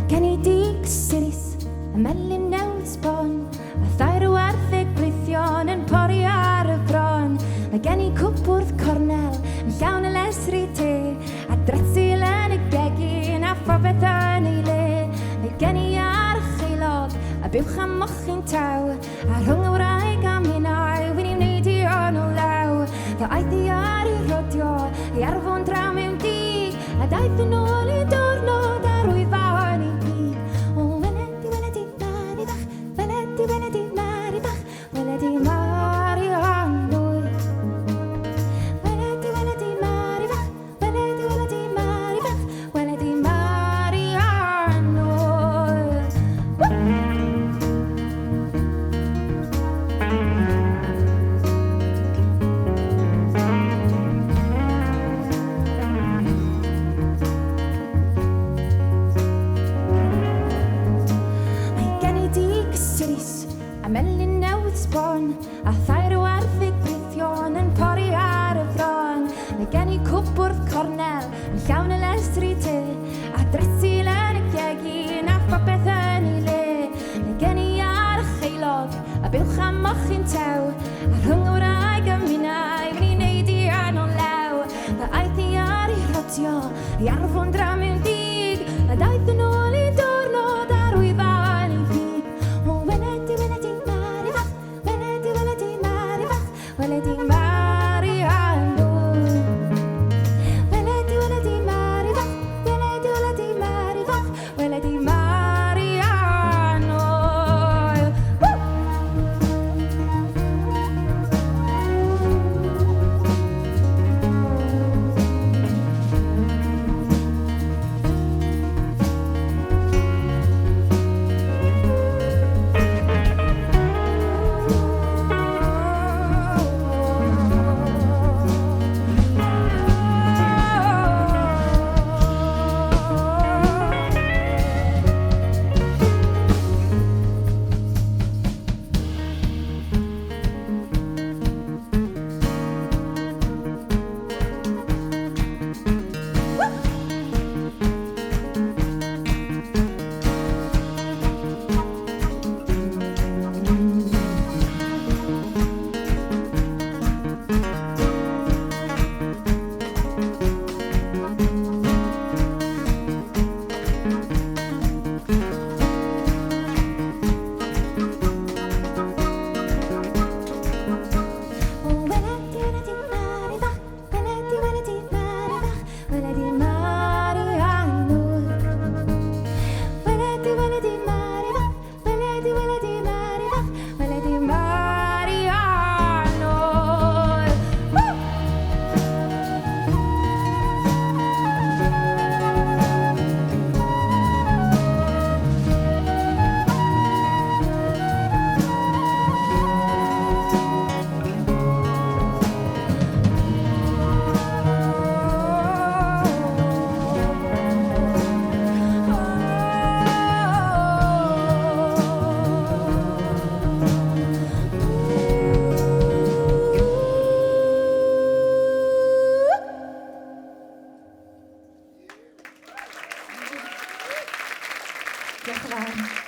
Gen I dig siris, y melyn newydd sbon, a thair o wartheg brithion yn pori ar y bron. Mae gen I cwbwrdd cornel yn llawn y lesri te, a dretsil yn y gegin a phobeth yn ei le. Mae gen I archeilog a buwch am mochyn taw, a rhwng y wraig am hynau wy'n i'n wneud I o'n o law. Fy aeth I ar I rodio, I arfon draw mewn dig, a daeth yn ôl I diwrnod ar Llwyfan I gyd. O weledi, weledi, mari bach, weledi, weledi, mari bach, weledi, mari annwy. Weledi, weledi, mari bach, weledi, weledi, mari bach, weledi, mari annwy. A melyn newydd sbon, a thair o wartheg brithion yn pori ar y bron. Mae gen I cwbwrdd cornel yn llawn y lesri te, a dretsil yn y gegin a phopeth yn ei le. Mae gen I archeilog a buwch am mochyn taw, a rhwng y wraig am hynau wy'n i'n neud I anol law. Fy aeth I ar I rodio, I arfon draw mewn dig, a daeth yn ôl I diwrnod ar Llwyfan I gyd. O weledi, weledi, mari bach, weledi, weledi, mari bach, weledi, mari annwy. Weledi, weledi, mari bach, weledi, weledi, mari bach, weledi, mari annwy. Diolch yn fawr.